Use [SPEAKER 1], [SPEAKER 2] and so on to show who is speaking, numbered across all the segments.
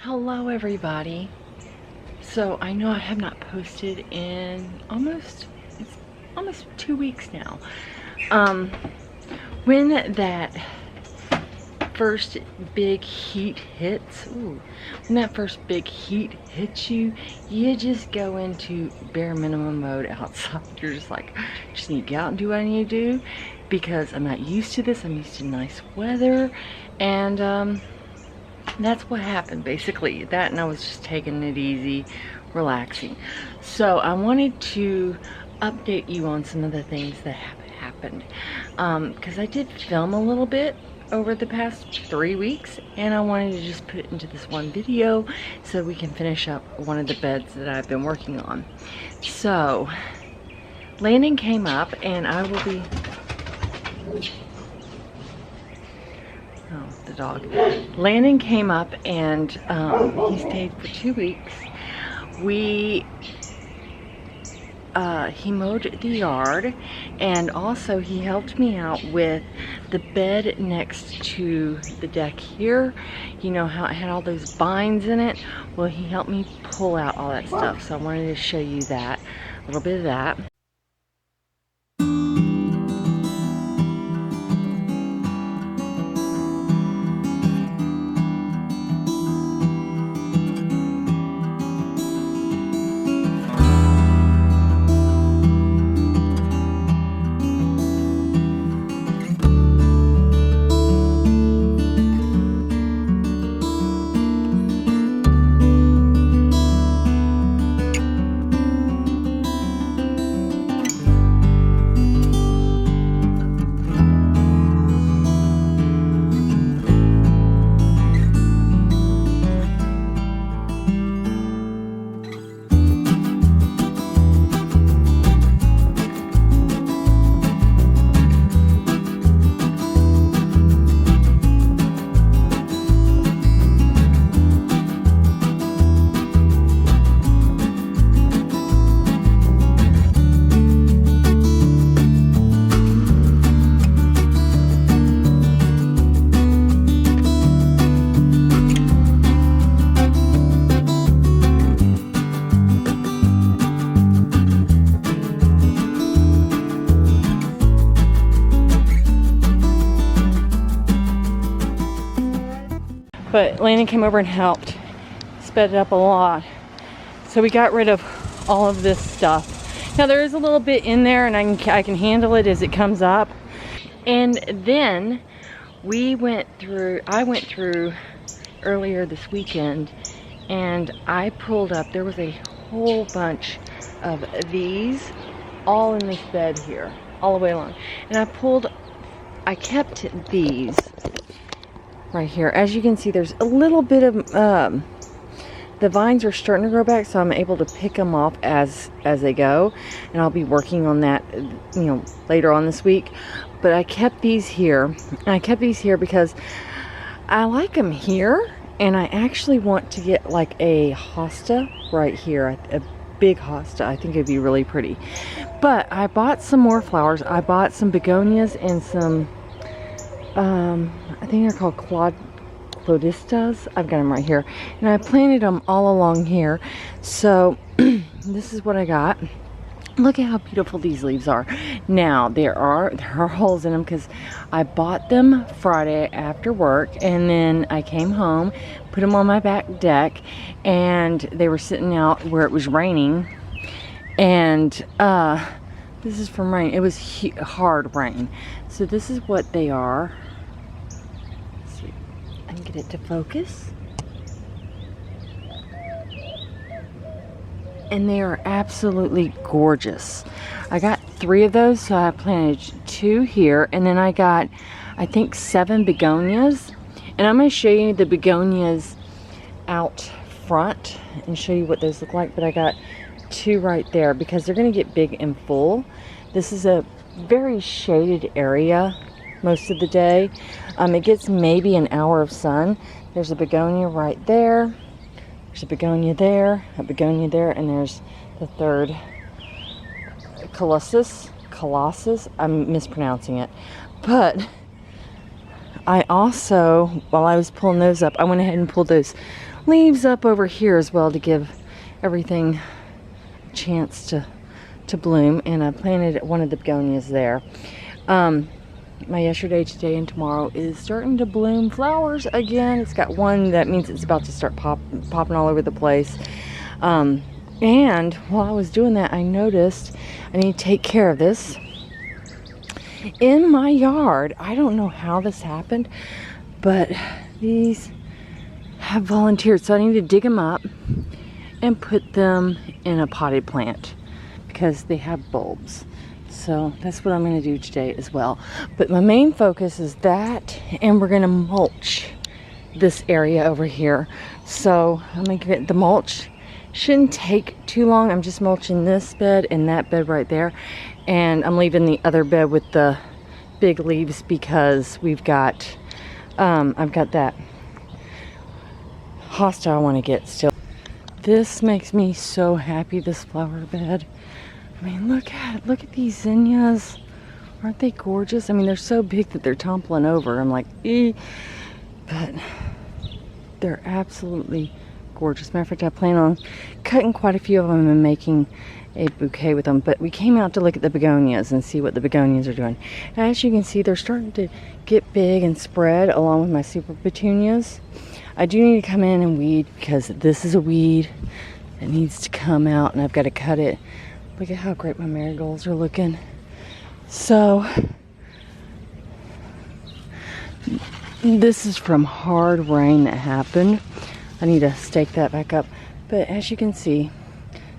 [SPEAKER 1] Hello everybody. So I know I have not posted in it's almost 2 weeks now. When that first big heat hits, when that first big heat hits you, you just go into bare minimum mode outside. You're just like, just need to get out and do what I need to do because I'm not used to this. I'm used to nice weather, and that's what happened basically. That, and I was just taking it easy, relaxing. So I wanted to update you on some of the things that have happened, because I did film a little bit over the past 3 weeks, and I wanted to just put it into this one video so we can finish up one of the beds that I've been working on. So Landon came up, and I will be the dog. Landon came up, and he stayed for 2 weeks. He mowed the yard, and also he helped me out with the bed next to the deck here. You know how it had all those vines in it? Well, he helped me pull out all that stuff, so I wanted to show you that, a little bit of that. But Landon came over and helped, sped it up a lot. So we got rid of all of this stuff. Now there is a little bit in there, and I can handle it as it comes up. And then I went through earlier this weekend, and I pulled up, there was a whole bunch of these all in this bed here, all the way along. And I kept these right here. As you can see, there's a little bit of the vines are starting to grow back, so I'm able to pick them off as they go, and I'll be working on that, you know, later on this week. But I kept these here, and I kept these here because I like them here, and I actually want to get like a hosta right here, a big hosta. I think it'd be really pretty. But I bought some more flowers. I bought some begonias and some I think they're called clodistas. I've got them right here, and I planted them all along here. So this is what I got. Look at how beautiful these leaves are. Now there are holes in them because I bought them Friday after work, and then I came home, put them on my back deck, and they were sitting out where it was raining. And this is from rain. It was hard rain. So this is what they are. Let's see, I can get it to focus. And they are absolutely gorgeous. I got 3 of those, so I planted 2 here, and then I got, I think, 7 begonias. And I'm going to show you the begonias out front and show you what those look like. But I got 2 right there because they're going to get big and full. This is a very shaded area most of the day. It gets maybe an hour of sun. There's a begonia right there. There's a begonia there, and there's the third colossus. I'm mispronouncing it. But I also, while I was pulling those up, I went ahead and pulled those leaves up over here as well to give everything a chance to bloom. And I planted one of the begonias there. My yesterday, today, and tomorrow is starting to bloom flowers again. It's got one that means it's about to start popping all over the place. And while I was doing that, I noticed I need to take care of this in my yard. I don't know how this happened, but these have volunteered, so I need to dig them up and put them in a potted plant because they have bulbs. So that's what I'm going to do today as well. But my main focus is that, and we're going to mulch this area over here. So I'm going to get the mulch. Shouldn't take too long. I'm just mulching this bed and that bed right there. And I'm leaving the other bed with the big leaves because we've got, I've got that hosta I want to get still. This makes me so happy, this flower bed. I mean, look at these zinnias. Aren't they gorgeous? I mean, they're so big that they're toppling over. I'm like, eh. But they're absolutely gorgeous. Matter of fact, I plan on cutting quite a few of them and making a bouquet with them. But we came out to look at the begonias and see what the begonias are doing. And as you can see, they're starting to get big and spread along with my super petunias. I do need to come in and weed because this is a weed that needs to come out, and I've got to cut it. Look at how great my marigolds are looking. So this is from hard rain that happened. I need to stake that back up. But as you can see,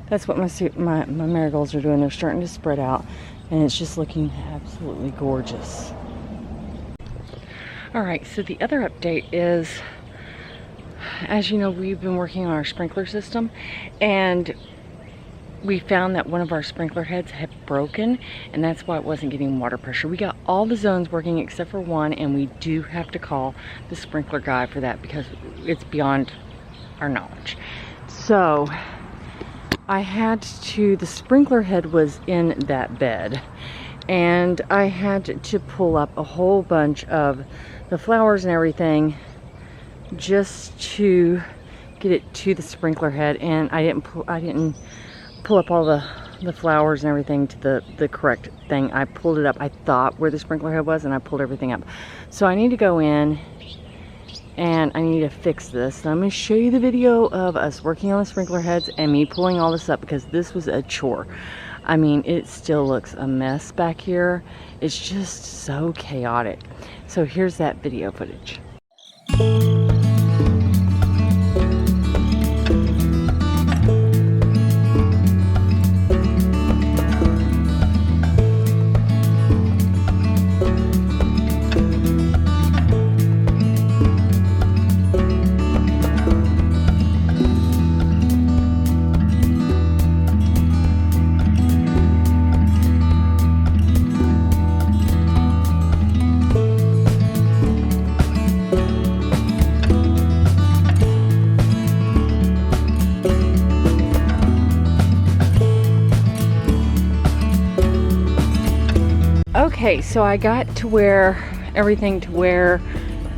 [SPEAKER 1] that's what my marigolds are doing. They're starting to spread out, and it's just looking absolutely gorgeous. All right, so the other update is, as you know, we've been working on our sprinkler system, and we found that one of our sprinkler heads had broken, and that's why it wasn't getting water pressure. We got all the zones working except for one, and we do have to call the sprinkler guy for that because it's beyond our knowledge. So the sprinkler head was in that bed, and I had to pull up a whole bunch of the flowers and everything just to get it to the sprinkler head, and I didn't pull up all the flowers and everything to the correct thing. I pulled it up, I thought, where the sprinkler head was, and I pulled everything up. So I need to go in and I need to fix this. So I'm going to show you the video of us working on the sprinkler heads and me pulling all this up because this was a chore. I mean, it still looks a mess back here. It's just so chaotic. So here's that video footage. Okay, so I got to where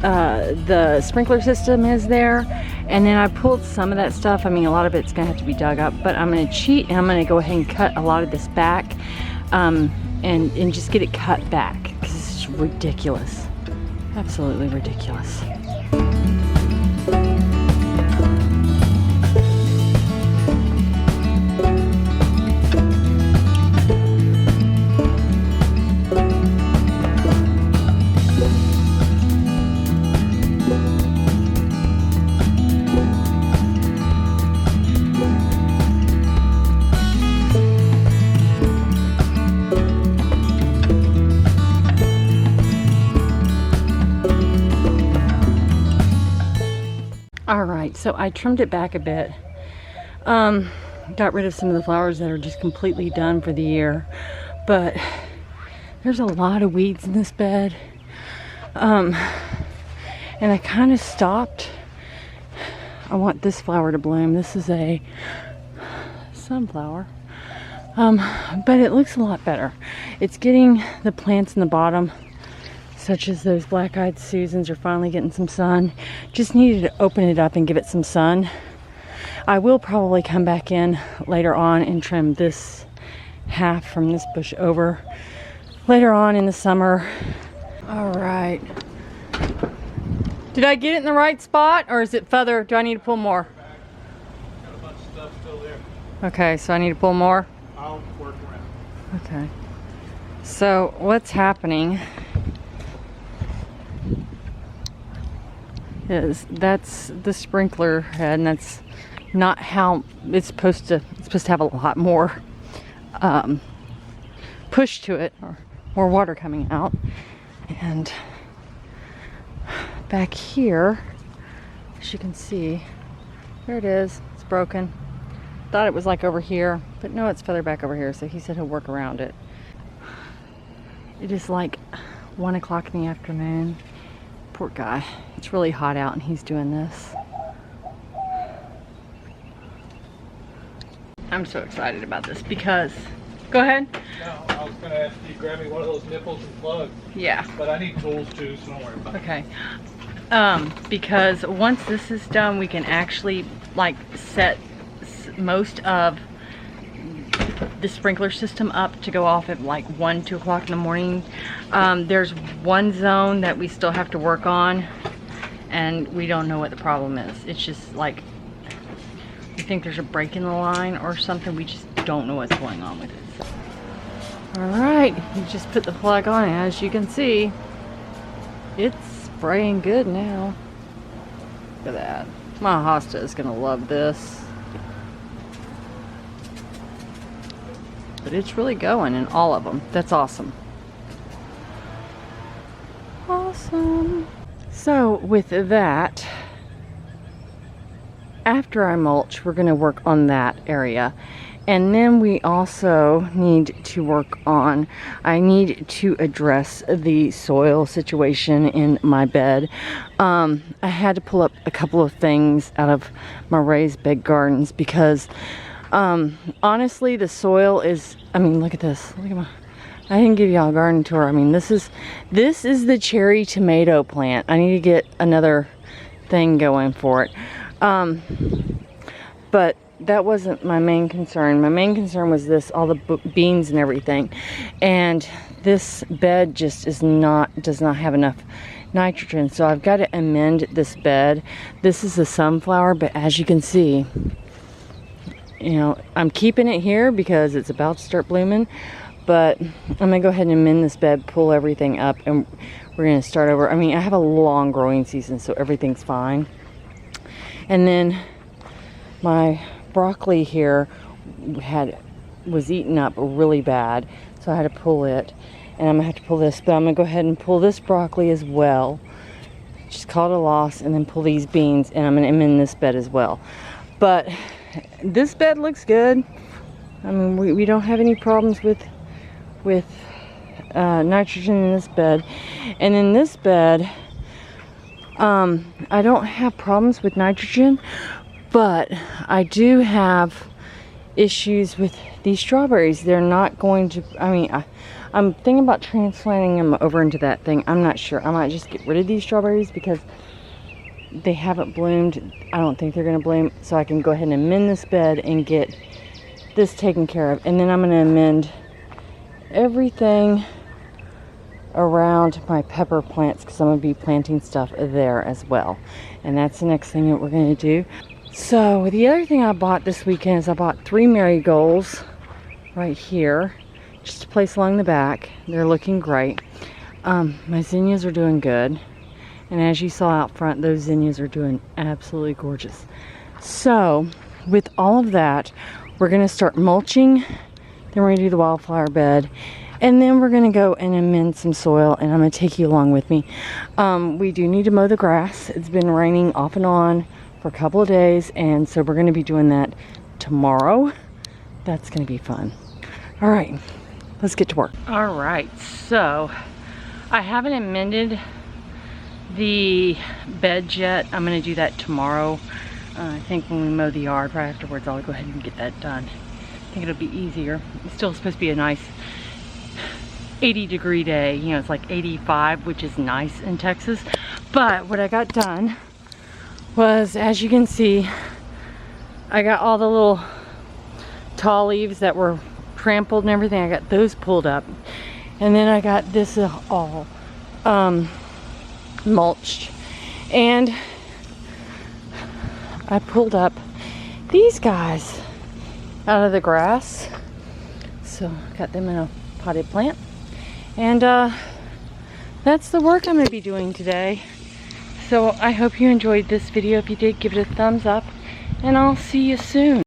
[SPEAKER 1] the sprinkler system is there, and then I pulled some of that stuff. I mean, a lot of it's gonna have to be dug up, but I'm gonna cheat and I'm gonna go ahead and cut a lot of this back, and just get it cut back because it's ridiculous, absolutely ridiculous. Alright, so I trimmed it back a bit. Got rid of some of the flowers that are just completely done for the year. But there's a lot of weeds in this bed. And I kind of stopped. I want this flower to bloom. This is a sunflower. But it looks a lot better. It's getting the plants in the bottom such as those black-eyed Susans are finally getting some sun. Just needed to open it up and give it some sun. I will probably come back in later on and trim this half from this bush over later on in the summer. All right. Did I get it in the right spot, or is it further? Do I need to pull more?
[SPEAKER 2] Got a bunch of stuff still there.
[SPEAKER 1] Okay, so I need to pull more?
[SPEAKER 2] I'll work around.
[SPEAKER 1] Okay. So what's happening is that's the sprinkler head, and that's not how it's supposed to. It's supposed to have a lot more push to it, or more water coming out. And back here, as you can see, there it is. It's broken. Thought it was like over here, but no, it's further back over here. So he said he'll work around it. It is like 1 o'clock in the afternoon. Poor guy. It's really hot out and he's doing this. I'm so excited about this because, go ahead.
[SPEAKER 2] No, I was going to ask you to grab me one of those nipples and plugs.
[SPEAKER 1] Yeah.
[SPEAKER 2] But I need tools too, so don't worry about it.
[SPEAKER 1] Okay. Because once this is done, we can actually like set most of the sprinkler system up to go off at like 1, 2 o'clock in the morning. There's one zone that we still have to work on, and we don't know what the problem is. It's just like we think there's a break in the line or something. We just don't know what's going on with it. So. All right, you just put the plug on, and as you can see, it's spraying good now. Look at that. My hosta is gonna love this. But it's really going in all of them. That's awesome. Awesome. So with that, after I mulch, we're going to work on that area. And then we also need to work on, I need to address the soil situation in my bed. I had to pull up a couple of things out of my raised bed gardens because honestly, the soil is, I mean, look at this. Look at my, I didn't give y'all a garden tour. I mean, this is the cherry tomato plant. I need to get another thing going for it. But that wasn't my main concern. My main concern was this, all the beans and everything. And this bed just does not have enough nitrogen. So I've got to amend this bed. This is a sunflower, but as you can see, you know, I'm keeping it here because it's about to start blooming, but I'm gonna go ahead and amend this bed, pull everything up, and we're gonna start over. I mean, I have a long growing season, so everything's fine. And then my broccoli here was eaten up really bad, so I had to pull it, and I'm gonna have to pull this, but I'm gonna go ahead and pull this broccoli as well. Just call it a loss, and then pull these beans, and I'm gonna amend this bed as well. But this bed looks good. I mean, we don't have any problems with nitrogen in this bed. And in this bed, I don't have problems with nitrogen, but I do have issues with these strawberries. They're not going to, I mean, I'm thinking about transplanting them over into that thing. I'm not sure. I might just get rid of these strawberries because they haven't bloomed. I don't think they're going to bloom, so I can go ahead and amend this bed and get this taken care of. And then I'm going to amend everything around my pepper plants because I'm going to be planting stuff there as well. And that's the next thing that we're going to do. So the other thing I bought this weekend is I bought 3 marigolds right here just to place along the back. They're looking great. My zinnias are doing good. And as you saw out front, those zinnias are doing absolutely gorgeous. So, with all of that, we're going to start mulching. Then we're going to do the wildflower bed. And then we're going to go and amend some soil. And I'm going to take you along with me. We do need to mow the grass. It's been raining off and on for a couple of days. And so we're going to be doing that tomorrow. That's going to be fun. All right, let's get to work. All right, so I haven't amended the bed yet. I'm going to do that tomorrow. I think when we mow the yard right afterwards, I'll go ahead and get that done. I think it'll be easier. It's still supposed to be a nice 80-degree day. You know, it's like 85, which is nice in Texas. But what I got done was, as you can see, I got all the little tall leaves that were trampled and everything. I got those pulled up. And then I got this all mulched. And I pulled up these guys out of the grass. So got them in a potted plant. And that's the work I'm going to be doing today. So I hope you enjoyed this video. If you did, give it a thumbs up. And I'll see you soon.